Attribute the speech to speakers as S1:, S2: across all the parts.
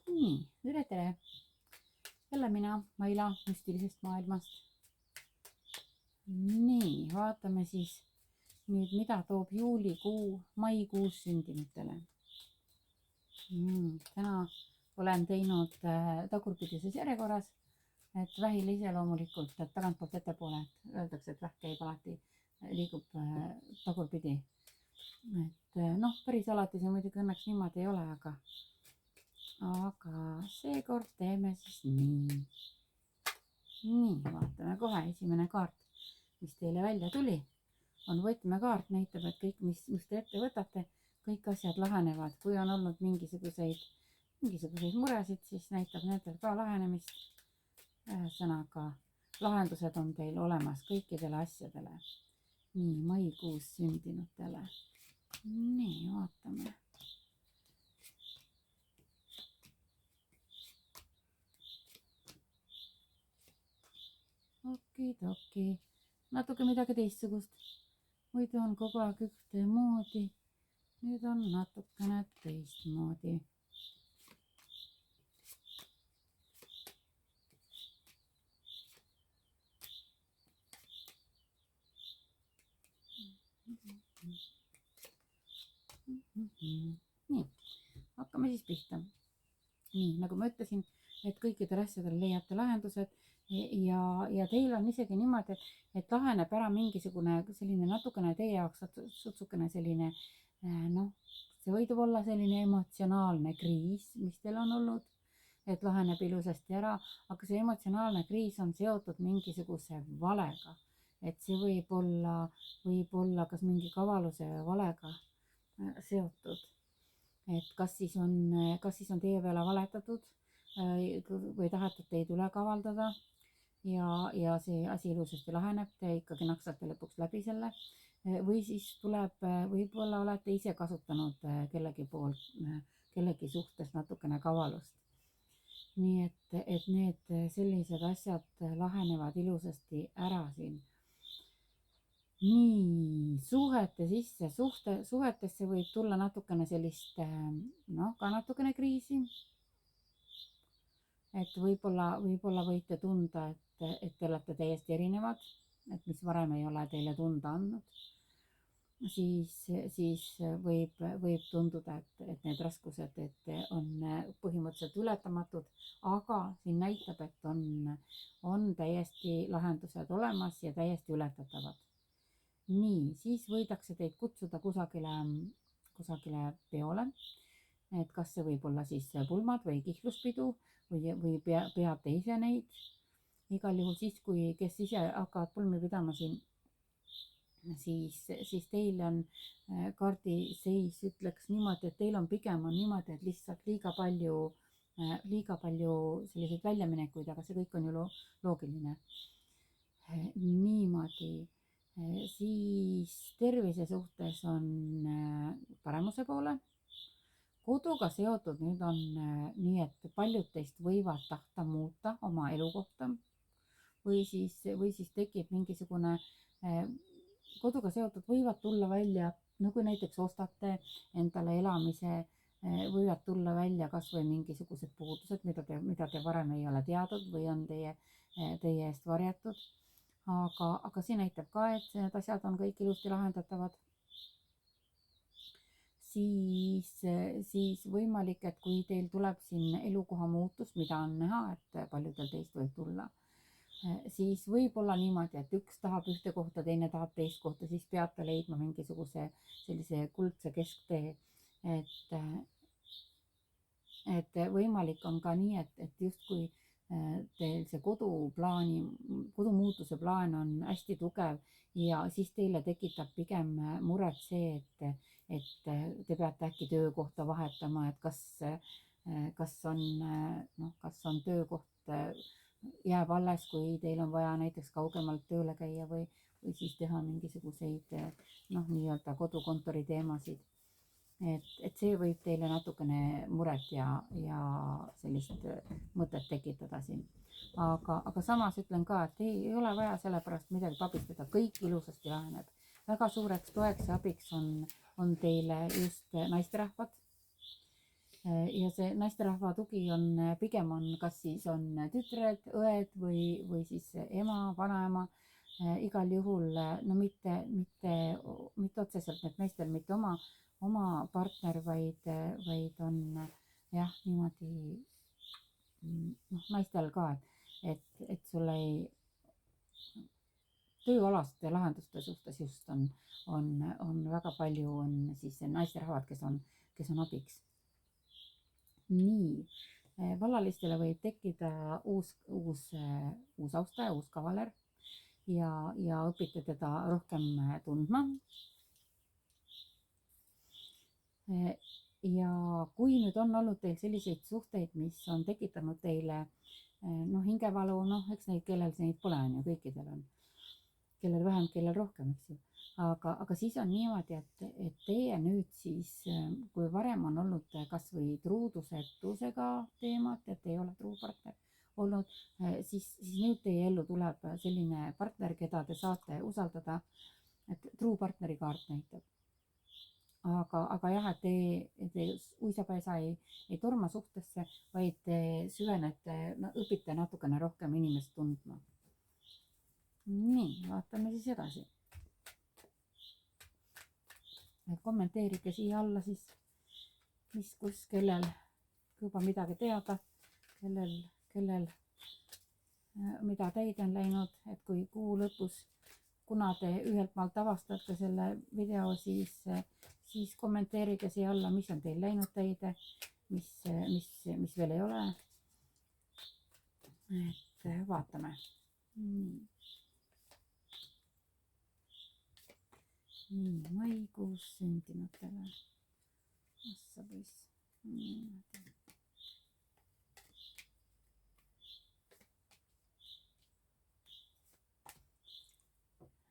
S1: Nii, tere! Jälle mina, Maila müstilisest maailmast. Nii, vaatame siis nüüd, mida toob juulikuu maikuus sündinutele. Täna olen teinud tagurpidises järjekorras, et vähil iseloomulikult, et tagantpoolt ettepoole, öeldakse, et vähk käib alati, liigub tagurpidi. Et päris alati see muidugi õnneks niimoodi ei ole, aga seekord teeme siis nii. Nii, vaatame kohe, esimene kaart, mis teile välja tuli, on võtmekaart, näitab, et kõik, mis te ette võtate, kõik asjad lahenevad. Kui on olnud mingisuguseid muresid, siis näitab nendel ka lahenemist. Ühesõnaga, lahendused on teil olemas kõikidele asjadele. Nii, maikuus sündinutele. Nii, vaatame. Okidoki, natuke midagi teistsugust. Muidu on kogu aeg ühtemoodi. Nüüd on natukene teistmoodi. Nii, hakkame siis pihta. Nii, nagu ma ütlesin, et kõikidel asjadel leiate lahendused ja teil on isegi niimoodi, et laheneb ära mingisugune selline natukene teie jaoks sutsukene selline, see võib olla selline emotsionaalne kriis, mis teil on olnud, et laheneb ilusasti ära, aga see emotsionaalne kriis on seotud mingisuguse valega, et see võib olla kas mingi kavaluse valega seotud, et kas siis on teie peale valetatud või tahate, et teid üle kavaldada ja see asi ilusasti laheneb, te ikkagi naksate lõpuks läbi selle või siis võib-olla olete ise kasutanud kellegi suhtes natukene kavalust. Nii et need sellised asjad lahenevad ilusasti ära siin. Nii, suhetesse võib tulla natukene sellist, ka natukene kriisi. Et võib-olla võite tunda, et te olete täiesti erinevad, et mis varem ei ole teile tunda andnud. Siis võib tunduda, et need raskused on põhimõtteliselt ületamatud, aga siin näitab, et on täiesti lahendused olemas ja täiesti ületatavad. Nii, siis võidakse teid kutsuda kusagile peole, et kas see võib olla siis pulmad või kihluspidu või peate ise neid. Igal juhul siis, kes ise hakkavad pulmi pidama siin, siis teil on kaardi seis, ütleks niimoodi, et teil on pigem niimoodi, et lihtsalt liiga palju selliseid väljaminekuid, aga see kõik on ju loogiline. Niimoodi, siis tervise suhtes on paremuse poole. Koduga seotud nüüd on nii, et paljud teist võivad tahta muuta oma elukohta või siis tekib mingisugune koduga seotud võivad tulla välja, kui näiteks ostate endale elamise, võivad tulla välja kas või mingisugused puudused, mida te varem ei ole teadnud või on teie eest varjatud. Aga see näitab ka, et need asjad on kõik ilusti lahendatavad. Siis võimalik, et kui teil tuleb siin elukoha muutus, mida on näha, et paljudel teist võib tulla, siis võib olla niimoodi, et üks tahab ühte kohta, teine tahab teist kohta, siis peate leidma mingisuguse sellise kuldse kesktee. Et võimalik on ka nii, et justkui teil see kodumuutuse plaan on hästi tugev ja siis teile tekitab pigem muret see, et te peate äkki töökohta vahetama, et kas on töökoht jääb alles, kui teil on vaja näiteks kaugemalt tööle käia või siis teha mingisuguseid nii-öelda kodukontori teemasid. Et see võib teile natukene muret ja sellist mõtet tekitada siin. Aga samas ütlen ka, et ei ole vaja selle pärast midagi pabistada, kõik ilusasti laheneb. Väga suureks toeks ja abiks on teile just naisterahvad. ja see naisterahva tugi on pigem on, kas siis on tütred, õed või siis ema, vanaema. Igal juhul no mitte otseselt need meestel, mitte oma partner, vaid on jah, niimoodi naistel ka, et sul ei tööalaste lahenduste suhtes just on väga palju on siis naisterahvad, kes on abiks. Nii, vallalistele võib tekkida uus austaja, uus kavaler ja õpite teda rohkem tundma. Ja kui nüüd on olnud teil selliseid suhteid, mis on tekitanud teile hingevalu, eks neid, kellel neid pole, on ju, kõikidel on, kellel vähem, kellel rohkem, eks ju. Aga siis on niimoodi, et teie nüüd siis, kui varem on olnud kas või truudusetusega teemat, et ei ole truupartner olnud, siis nüüd teie ellu tuleb selline partner, keda te saate usaldada, et truupartneri kaart näitab. Aga jah, et te uisapäisa ei torma suhtesse, vaid te süvenete, õpite natukene rohkem inimest tundma. Nii, vaatame siis edasi. Kommenteerige siia alla siis, mis, kus, kellel juba midagi teada, kellel mida teid on läinud, et kui kuu lõpus, kuna te ühelt maalt avastate selle video, siis kommenteerige siia alla, mis on teil läinud teide, mis veel ei ole. Et vaatame. Nii, maikuus sündinutele. Ossa poiss.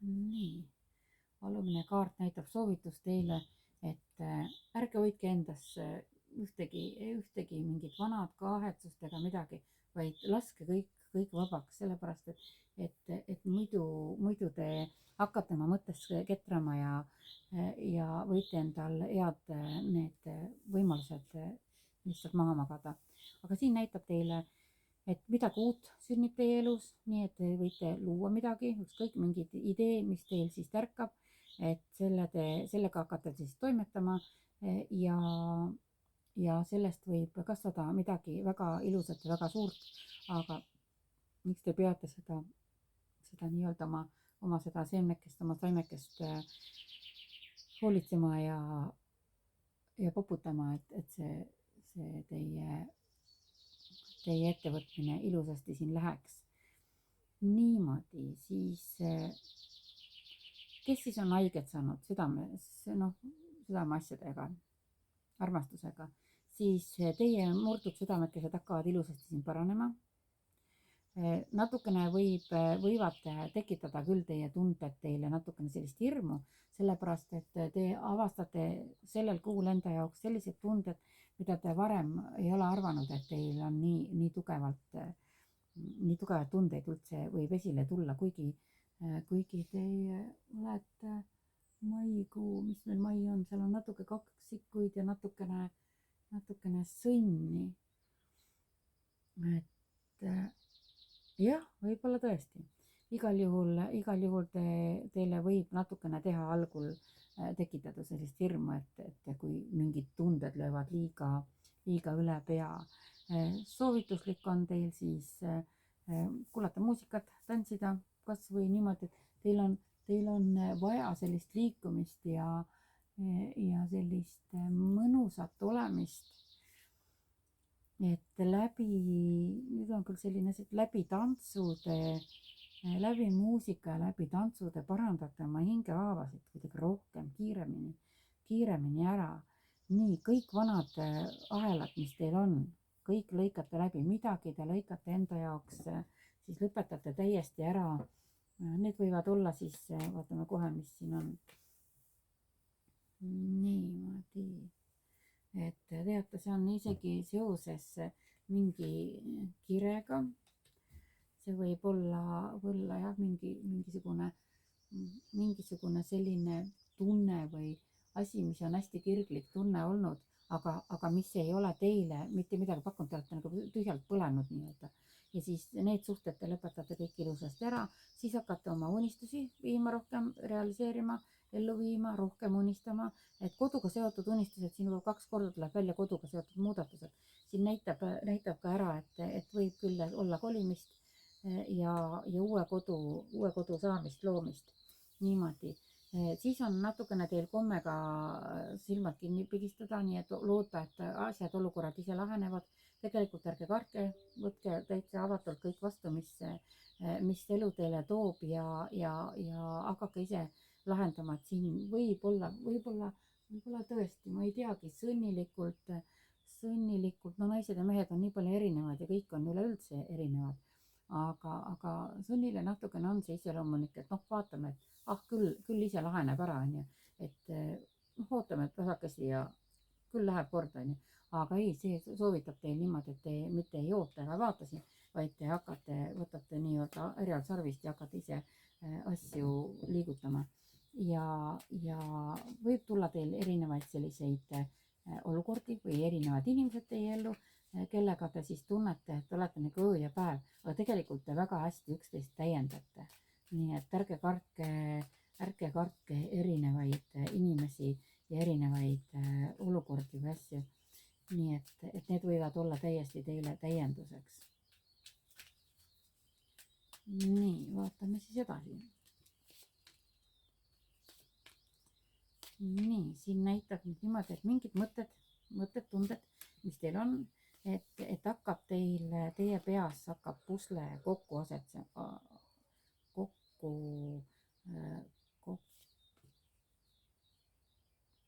S1: Nii, alumine kaart näitab soovitust teile, et ärge hoidke endas ühtegi mingit vanad kahetsust ega midagi, vaid laske kõik vabaks, sellepärast et muidu te hakkate oma mõttes ketrama ja võite endal head need võimalused lihtsalt maha magada. Aga siin näitab teile, et midagi uut sünnib teie elus, nii et te võite luua midagi, ükskõik mingid idee, mis teil siis tärkab, et sellega hakata siis toimetama ja sellest võib kasvada midagi väga ilusat ja väga suurt, aga miks te peate seda nii-öelda oma seda seemnekest, oma taimekest hoolitsema ja poputama, et see teie ettevõtmine ilusasti siin läheks. Niimoodi, siis kes siis on haiget saanud südameasjadega, armastusega, siis teie murdud südamekesed hakkavad ilusasti siin paranema. Natukene võivad tekitada küll teie tunded teile natukene sellist hirmu, sellepärast et te avastate sellel kuul enda jaoks sellised tunded, mida te varem ei ole arvanud, et teil on nii tugevad tundeid üldse võib esile tulla, kuigi teie olete maikuu, mis meil mai on, seal on natuke kaksikuid ja natukene sõnni. Et jah, võib-olla tõesti. Igal juhul teile võib natukene teha algul tekitada sellist hirmu, et kui mingid tunded löövad liiga üle pea. Soovituslik on teil siis kuulata muusikat, tantsida, kas või niimoodi, et teil on vaja sellist liikumist ja sellist mõnusat olemist. Et nüüd on küll selline asi, et läbi muusika ja läbi tantsude parandate oma hingehaavasid kuidagi rohkem, kiiremini ära. Nii, kõik vanad ahelad, mis teil on, kõik lõikate läbi, midagi te lõikate enda jaoks, siis lõpetate täiesti ära. Need võivad olla siis, vaatame kohe, mis siin on. Niimoodi. Et teate, see on isegi seoses mingi kirega. See võib olla jah, mingisugune selline tunne või asi, mis on hästi kirglik tunne olnud, aga mis ei ole teile mitte midagi pakkunud, te olete nagu tühjalt põlenud nii-öelda. Ja siis need suhted te lõpetate kõik ilusasti ära, siis hakkate oma unistusi viima rohkem, realiseerima, ellu viima, rohkem unistama, et koduga seotud unistused, siin juba 2 korda tuleb välja koduga seotud muudatused. Siin näitab ka ära, et võib küll olla kolimist ja uue kodu saamist, loomist niimoodi. Siis on natukene teil komme ka silmad kinni pigistada, nii et loota, et asjad, olukorrad ise lahenevad. Tegelikult ärge kartke, võtke täitsa avatult kõik vastu, mis elu teile toob ja hakake ise lahendama, et siin võib-olla tõesti, ma ei teagi, sõnnilikult, no naised ja mehed on nii palju erinevad ja kõik on üleüldse erinevad. Aga sõnnile natukene on see iseloomulik, et noh, vaatame, et küll ise laheneb ära, on ju, et ootame tasakesi ja küll läheb korda, on ju. Aga ei, see soovitab teil niimoodi, et te mitte ei oota ega vaata siin, vaid te võtate nii-öelda härjal sarvist ja hakkate ise asju liigutama. Ja võib tulla teil erinevaid selliseid olukordi või erinevad inimesed teie ellu, kellega te siis tunnete, et olete nagu öö ja päev, aga tegelikult te väga hästi üksteist täiendate. Nii et ärge kartke erinevaid inimesi ja erinevaid olukordi või asju. Nii et need võivad olla täiesti teile täienduseks. Nii, vaatame siis edasi. Nii, siin näitab nüüd niimoodi, et mingid mõtted, tunded, mis teil on, et hakkab teie peas hakkab pusle kokku asetsema,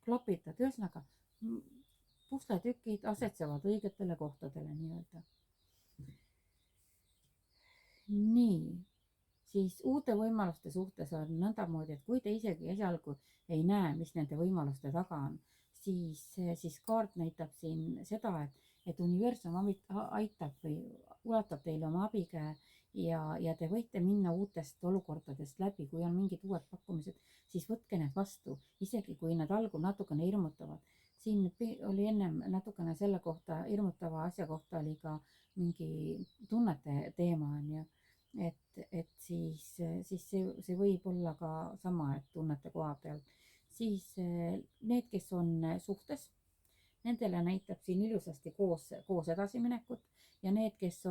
S1: klapitad, ühesõnaga pusletükid asetsevad õigetele kohtadele nii-öelda. Nii, siis uute võimaluste suhtes on nõndamoodi, et kui te isegi esialgu ei näe, mis nende võimaluste taga on, siis kaart näitab siin seda, et universum aitab või ulatab teile oma abikäe ja te võite minna uutest olukordadest läbi, kui on mingid uued pakkumised, siis võtke need vastu, isegi kui need algul natukene hirmutavad. Siin oli ennem natukene selle kohta, hirmutava asja kohta oli ka mingi tunnete teema, on ju. Et siis see võib olla ka sama, et tunnete koha peal. Siis need, kes on suhtes, nendele näitab siin ilusasti koos edasiminekut ja need, kes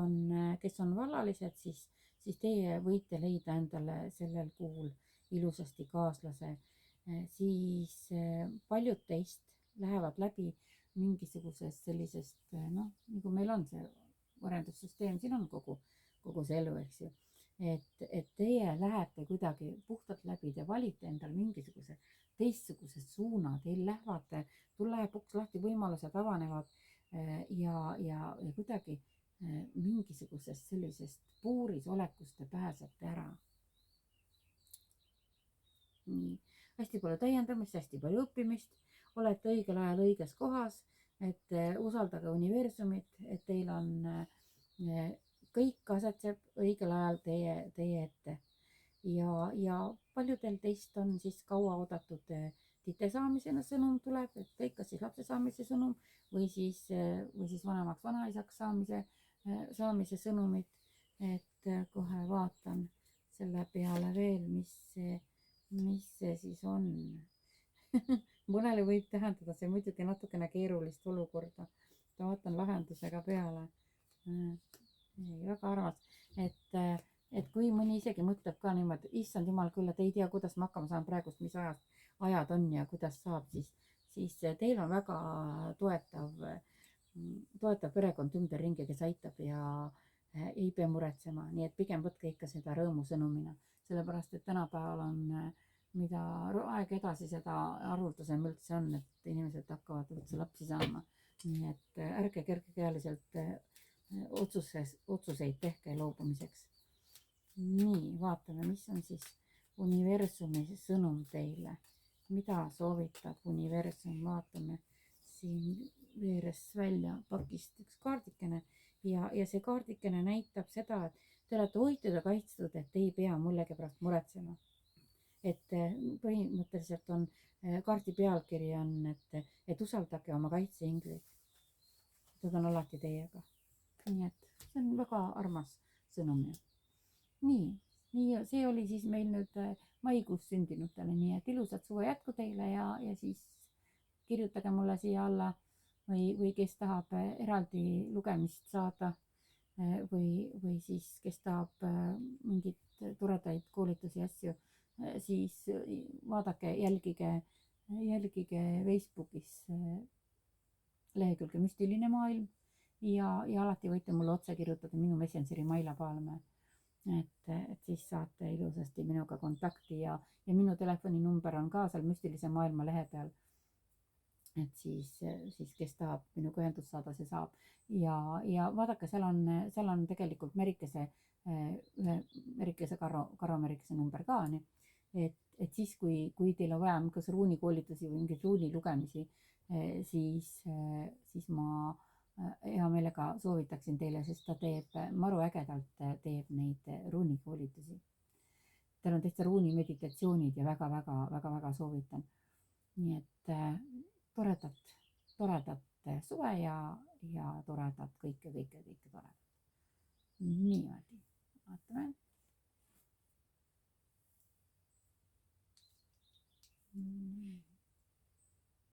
S1: on vallalised, siis teie võite leida endale sellel kuul ilusasti kaaslase. Siis paljud teist lähevad läbi mingisugusest sellisest, noh, nagu meil on see arendussüsteem, siin on kogu see elu, eks ju. Et teie lähete kuidagi puhtalt läbi, te valite endal mingisuguse teistsuguse suuna, teil läheb uks lahti, võimalused avanevad ja kuidagi mingisugusest sellisest puuris olekust te pääsete ära. Nii, hästi palju täiendamist, hästi palju õppimist, olete õigel ajal õiges kohas, et usaldage universumit, et teil on kõik asetseb õigel ajal teie ette. Ja paljudel teist on siis kaua oodatud tite saamise sõnum tuleb, et kõik kas siis lapse saamise sõnum või siis vanemaks vanaisaks saamise sõnumid. Et kohe vaatan selle peale veel, mis see siis on. Mõnele võib tähendada see muidugi natukene keerulist olukorda. Vaatan lahendusega peale. Väga armas, et kui mõni isegi mõtleb ka niimoodi, issand jumal küll, et ei tea, kuidas ma hakkama saan praegust, mis ajad on ja kuidas saab, siis teil on väga toetav perekond ümberringi, kes aitab ja ei pea muretsema, nii et pigem võtke ikka seda rõõmu sõnumina, sellepärast et tänapäeval on, mida aeg edasi, seda haruldasem üldse on, et inimesed hakkavad üldse lapsi saama, nii et ärge kergekäeliselt otsuseid tehke loobumiseks. Nii, vaatame, mis on siis universumi sõnum teile. Mida soovitab universum? Vaatame siin veeres välja pakist üks kaardikene ja see kaardikene näitab seda, et te olete hoitud ja kaitstud, et ei pea millegi pärast muretsema. Et põhimõtteliselt on kaardi pealkiri on, et usaldage oma kaitseingleid. Nad on alati teiega. nii et see on väga armas sõnum ju. nii see oli siis meil nüüd maikuus sündinutele, nii et ilusat suve jätku teile ja siis kirjutage mulle siia alla või kes tahab eraldi lugemist saada või siis kes tahab mingeid toredaid koolitusi ja asju, siis vaadake, jälgige Facebookis lehekülge Müstiline maailm ja alati võite mulle otse kirjutada minu Messengeri Maila Paalmäe. et siis saate ilusasti minuga kontakti ja minu telefoninumber on ka seal Müstilise maailma lehe peal. et siis kes tahab minuga ühendust saada, see saab. ja vaadake, seal on tegelikult Merikese, Karo Merikese number ka, nii. et siis, kui teil on vaja mingi ruunikoolitusi või mingeid ruuni lugemisi, siis ma hea meelega soovitaksin teile, sest ta teeb maru ägedalt, teeb neid ruunikoolitusi. tal on täitsa ruunimeditatsioonid ja väga soovitan. nii et toredat suve ja toredat kõike toredat. niimoodi, vaatame.